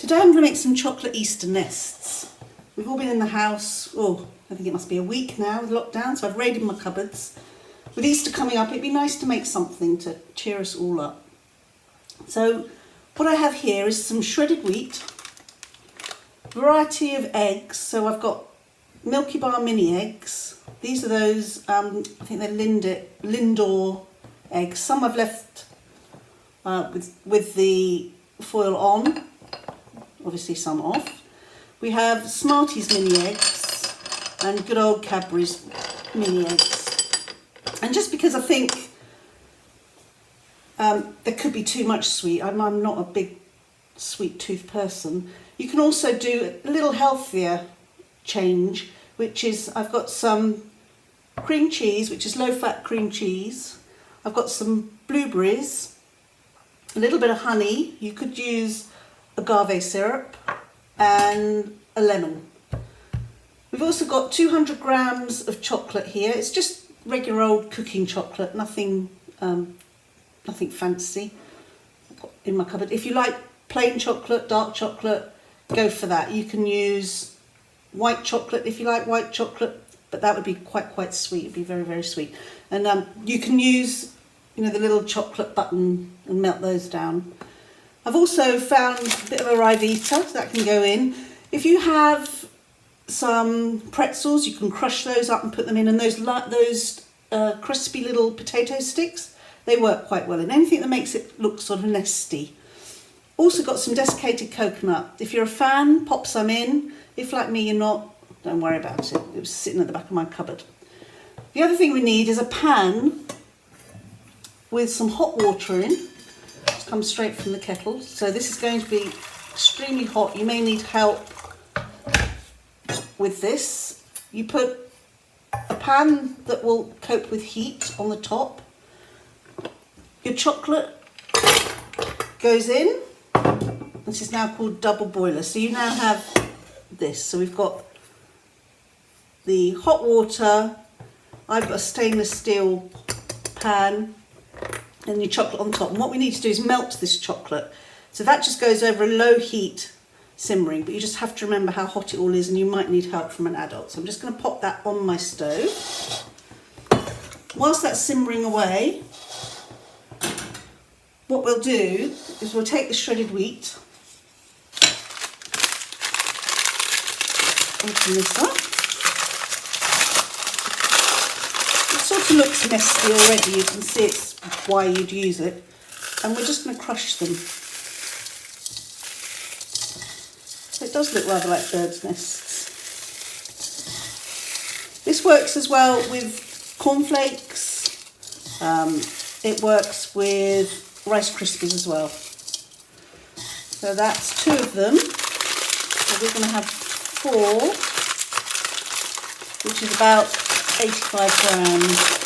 Today I'm going to make some chocolate Easter nests. We've all been in the house, I think it must be a week now with lockdown, so I've raided my cupboards. With Easter coming up, it'd be nice to make something to cheer us all up. So what I have here is some shredded wheat, variety of eggs. So I've got Milky Bar mini eggs. These are those, I think they're Lindor eggs. Some I've left with the foil on, obviously some off. We have Smarties mini eggs and good old Cadbury's mini eggs. And just because I think there could be too much sweet, I'm not a big sweet tooth person, you can also do a little healthier change, which is I've got some cream cheese, which is low-fat cream cheese. I've got some blueberries, a little bit of honey. You could use agave syrup and a lemon. We've also got 200 grams of chocolate here. It's just regular old cooking chocolate, nothing fancy in my cupboard. If you like plain chocolate, dark chocolate, go for that. You can use white chocolate if you like white chocolate, but that would be quite sweet. It'd be very, very sweet. And you can use, the little chocolate button and melt those down. I've also found a bit of a Rivita that can go in. If you have some pretzels, you can crush those up and put them in, and those crispy little potato sticks, they work quite well in anything that makes it look sort of nesty. Also got some desiccated coconut. If you're a fan, pop some in. If like me you're not, don't worry about it. It was sitting at the back of my cupboard. The other thing we need is a pan with some hot water in. It's come straight from the kettle. So this is going to be extremely hot. You may need help with this. You put a pan that will cope with heat on the top. Your chocolate goes in. This is now called double boiler. So you now have this. So we've got the hot water. I've got a stainless steel pan and your chocolate on top. And what we need to do is melt this chocolate. So that just goes over a low heat simmering, but you just have to remember how hot it all is, and you might need help from an adult. So I'm just going to pop that on my stove. Whilst that's simmering away, what we'll do is we'll take the shredded wheat, open this up. It sort of looks nesty already, you can see it's why you'd use it, and we're just going to crush them. So it does look rather like birds' nests. This works as well with cornflakes, it works with Rice Krispies as well. So that's 2 of them. So we're going to have 4, which is about 85 grams.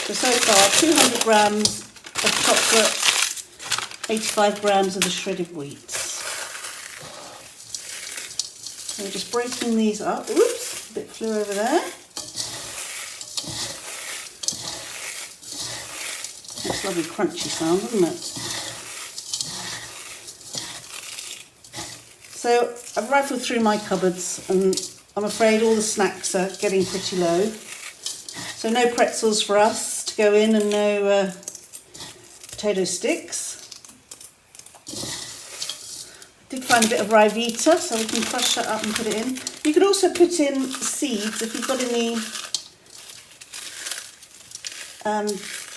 So far 200 grams of chocolate, 85 grams of the shredded wheat. So we're just breaking these up. Oops, a bit flew over there. That's a lovely crunchy sound, isn't it? So I've rifled through my cupboards and I'm afraid all the snacks are getting pretty low. So no pretzels for us to go in and no potato sticks. I did find a bit of Rivita, so we can crush that up and put it in. You could also put in seeds if you've got any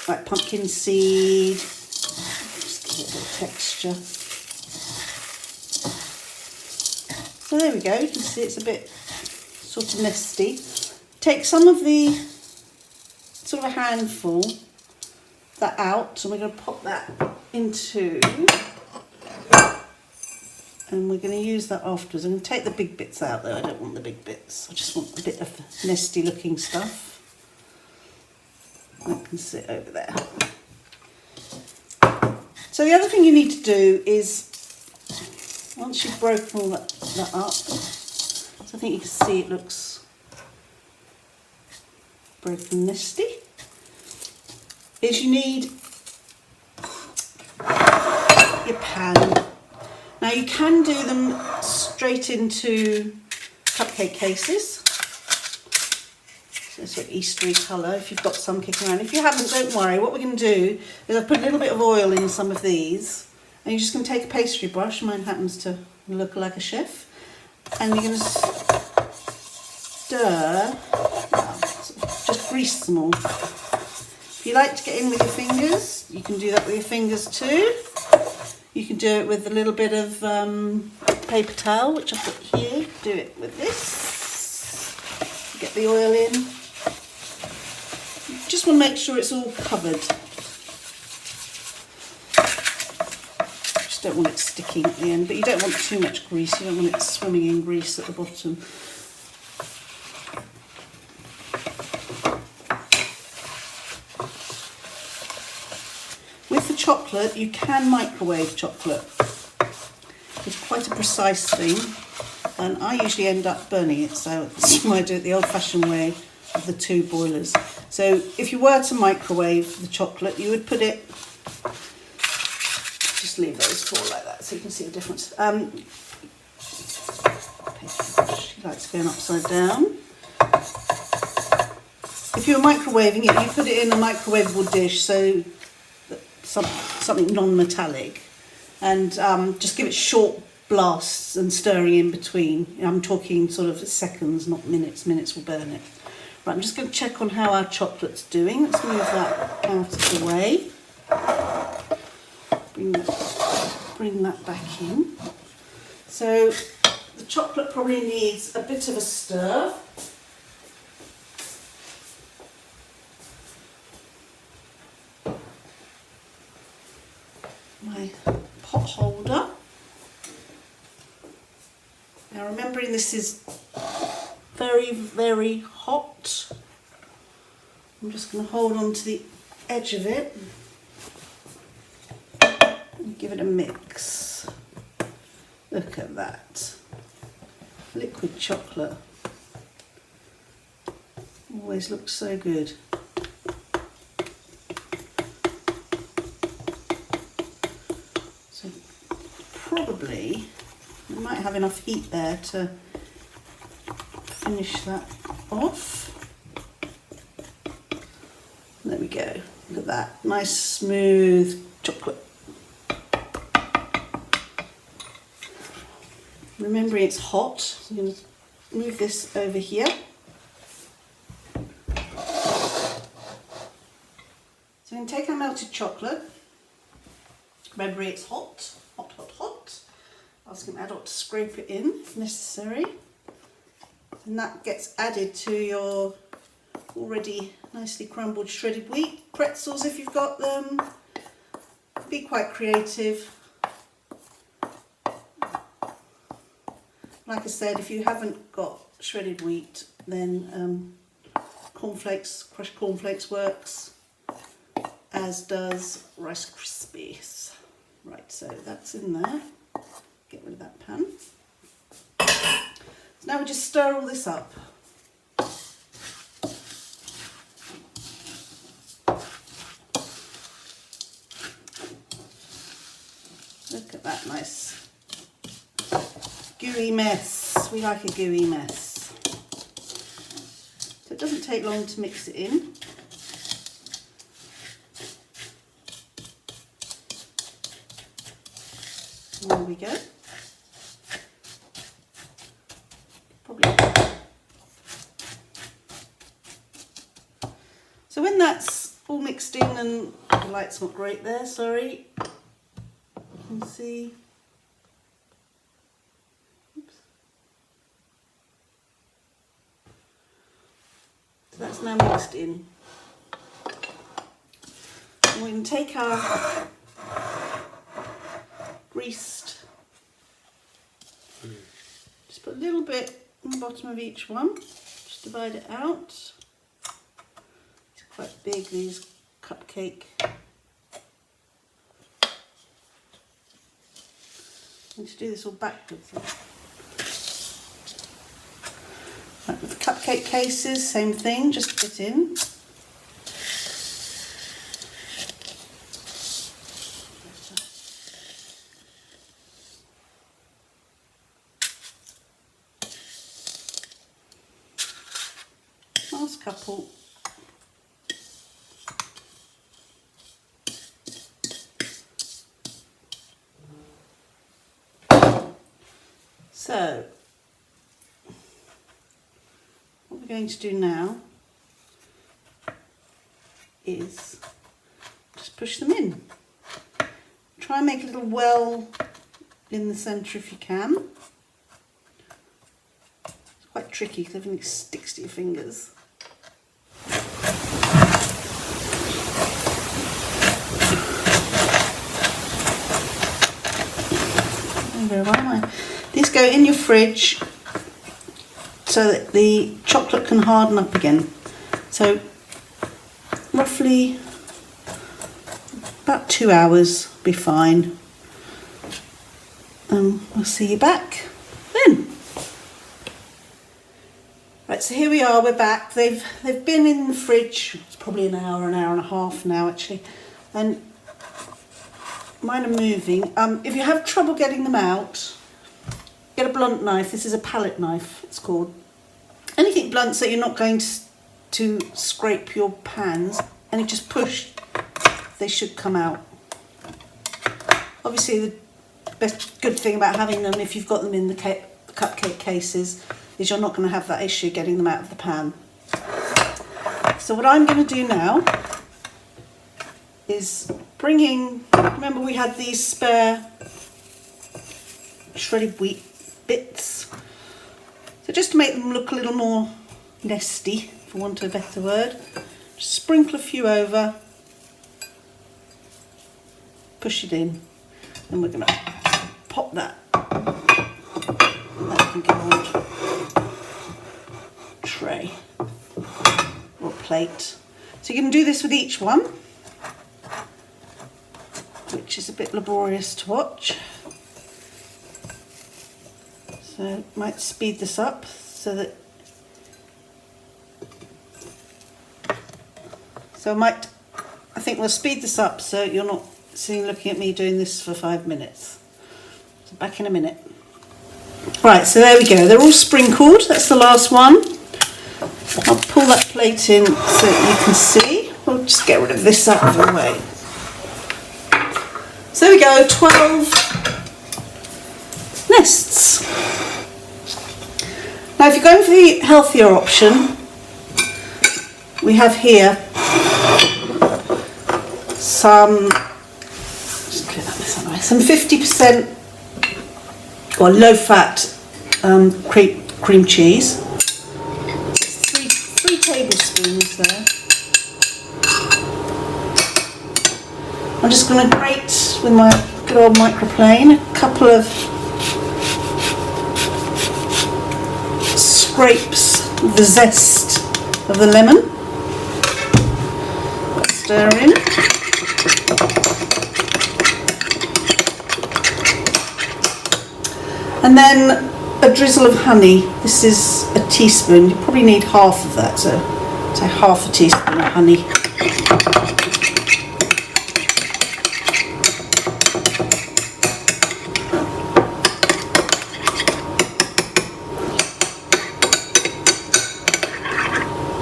like pumpkin seed. Just give it a bit of texture. So there we go, you can see it's a bit sort of nesty. Take some of the, sort of a handful, that out, and we're going to pop that into, and we're going to use that afterwards. I'm going to take the big bits out though, I don't want the big bits, I just want a bit of nesty looking stuff. That can sit over there. So the other thing you need to do is, once you've broken all that up, so I think you can see it looks broken nesty, is you need your pan. Now you can do them straight into cupcake cases. So it's sort of Eastery colour if you've got some kicking around. If you haven't, don't worry. What we're going to do is I've put a little bit of oil in some of these, and you're just going to take a pastry brush. Mine happens to look like a chef. And you're going to stir, just grease them all. If you like to get in with your fingers, you can do that with your fingers too. You can do it with a little bit of paper towel, which I've got here. Do it with this. Get the oil in. You just want to make sure it's all covered. Just don't want it sticking at the end, but you don't want too much grease. You don't want it swimming in grease at the bottom. With the chocolate, you can microwave chocolate. It's quite a precise thing, and I usually end up burning it, so that's why I do it the old-fashioned way of the 2 boilers. So if you were to microwave the chocolate, you would put it, just leave those 4 like that so you can see the difference. She likes going upside down. If you're microwaving it, you put it in a microwavable dish, so something non-metallic, and just give it short blasts and stirring in between. I'm talking sort of seconds, not minutes. Minutes will burn it. Right, I'm just going to check on how our chocolate's doing. Let's move that out of the way. Bring that back in. So the chocolate probably needs a bit of a stir. My pot holder. Now remembering this is very, very hot, I'm just going to hold on to the edge of it and give it a mix. Look at that. Liquid chocolate. Always looks so good. So probably we might have enough heat there to finish that off. There we go. Look at that. Nice smooth chocolate. Remembering it's hot, so I'm going to move this over here. So I'm going to take our melted chocolate. Remember it's hot, hot, hot, hot. Ask an adult to scrape it in if necessary. And that gets added to your already nicely crumbled shredded wheat pretzels if you've got them. Be quite creative. Like I said, if you haven't got shredded wheat, then cornflakes, crushed cornflakes works, as does Rice Krispies. Right, so that's in there. Get rid of that pan. So now we just stir all this up. Look at that nice gooey mess. We like a gooey mess. So it doesn't take long to mix it in. There we go. Probably. So when that's all mixed in, and the light's not great there, sorry. You can see. Oops. So that's now mixed in. And we can take our greased, just put a little bit on the bottom of each one, just divide it out. It's quite big, these cupcake. I need to do this all backwards. Right, with the cupcake cases, same thing, just put in. couple. So what we're going to do now is just push them in. Try and make a little well in the centre if you can. It's quite tricky because everything sticks to your fingers. These go in your fridge so that the chocolate can harden up again. So roughly about 2 hours, be fine. We'll see you back then. Right, so here we are, we're back. They've been in the fridge, it's probably an hour and a half now actually, and mine are moving. If you have trouble getting them out, get a blunt knife. This is a palette knife, it's called. Anything blunt so you're not going to scrape your pans, and you just push, they should come out. Obviously the good thing about having them, if you've got them in the cupcake cases, is you're not going to have that issue getting them out of the pan. So what I'm going to do now is remember we had these spare shredded wheat bits, so just to make them look a little more nesty, for want of a better word, just sprinkle a few over, push it in, and we're going to pop that in the old tray or plate. So you can do this with each one, which is a bit laborious to watch. So might speed this up so that I think we'll speed this up so you're not looking at me doing this for 5 minutes. So back in a minute. Right, so there we go. They're all sprinkled. That's the last one. I'll pull that plate in so that you can see. We'll just get rid of this out of the way. So there we go, 12 nests. Now if you're going for the healthier option, we have here some 50% or low fat cream cheese. 3 tablespoons there. I'm just going to grate with my good old microplane a couple of scrapes of the zest of the lemon. Stir in. And then a drizzle of honey. This is a teaspoon. You probably need half of that, so say half a teaspoon of honey.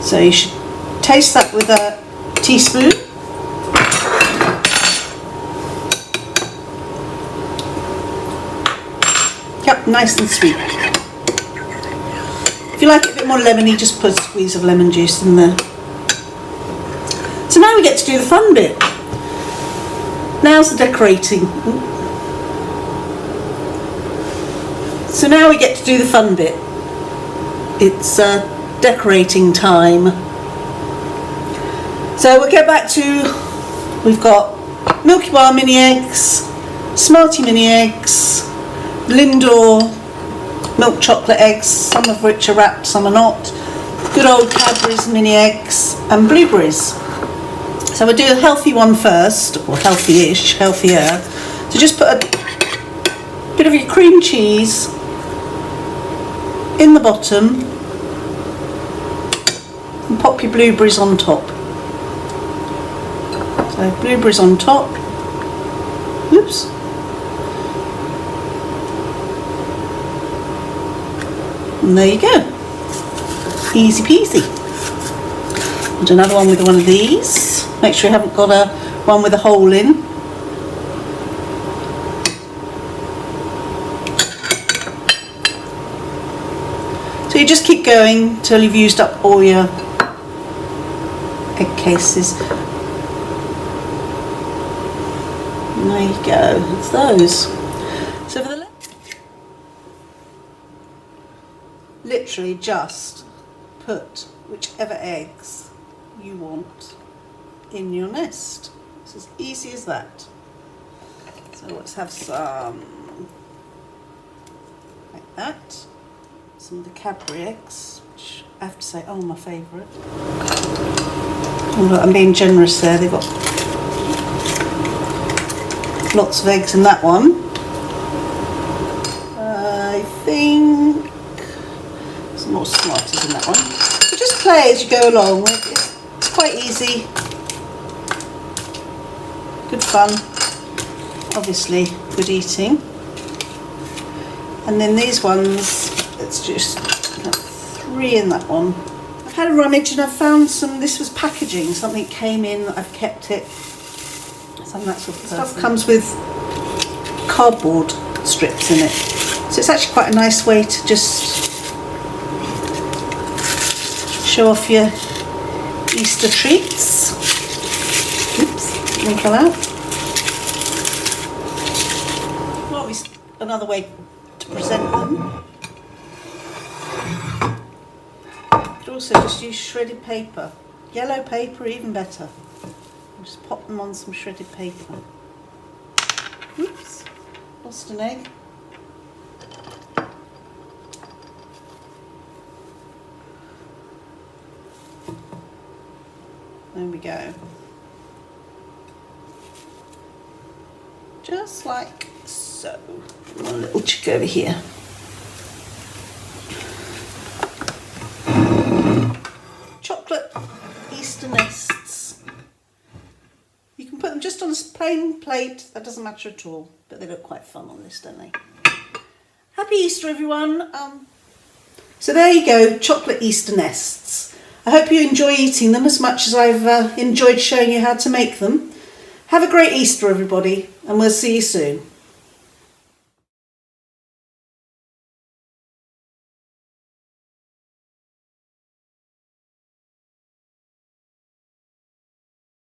So you should taste that with a teaspoon. Yep, nice and sweet. If you like it a bit more lemony, just put a squeeze of lemon juice in there. So now we get to do the fun bit. Now's the decorating. So now we get to do the fun bit. It's decorating time. So we'll get back to, we've got Milky Bar mini eggs, Smarty mini eggs, Lindor milk chocolate eggs, some of which are wrapped, some are not, good old Cadbury's mini eggs, and blueberries. So we'll do a healthy one first, or healthy-ish, healthier. So just put a bit of your cream cheese in the bottom and pop your blueberries on top. So blueberries on top. Oops. And there you go. Easy peasy. Do another one with one of these. Make sure you haven't got a one with a hole in. So you just keep going till you've used up all your egg cases. And there you go, it's those. So for the literally just put whichever eggs you want in your nest. It's as easy as that. So let's have some like that. Some of the Cadbury eggs, which I have to say, oh, my favourite. Oh, look, I'm being generous there. They've got lots of eggs in that one. I think some more Smarties in that one. So just play as you go along. It's quite easy. Good fun. Obviously, good eating. And then these ones, it's just 3 in that one. I've had a rummage and I've found some, this was packaging, something came in, I've kept it. Some of that sort of stuff comes with cardboard strips in it. So it's actually quite a nice way to just show off your Easter treats. Oops, they fell out. Well, another way to present them. You could also just use shredded paper. Yellow paper, even better. Just pop them on some shredded paper. Oops, lost an egg. There we go. Just like so. One little chick over here. Chocolate Easter nests. You can put them just on a plain plate, that doesn't matter at all, but they look quite fun on this, don't they? Happy Easter, everyone. So there you go, chocolate Easter nests. I hope you enjoy eating them as much as I've enjoyed showing you how to make them. Have a great Easter, everybody, and we'll see you soon.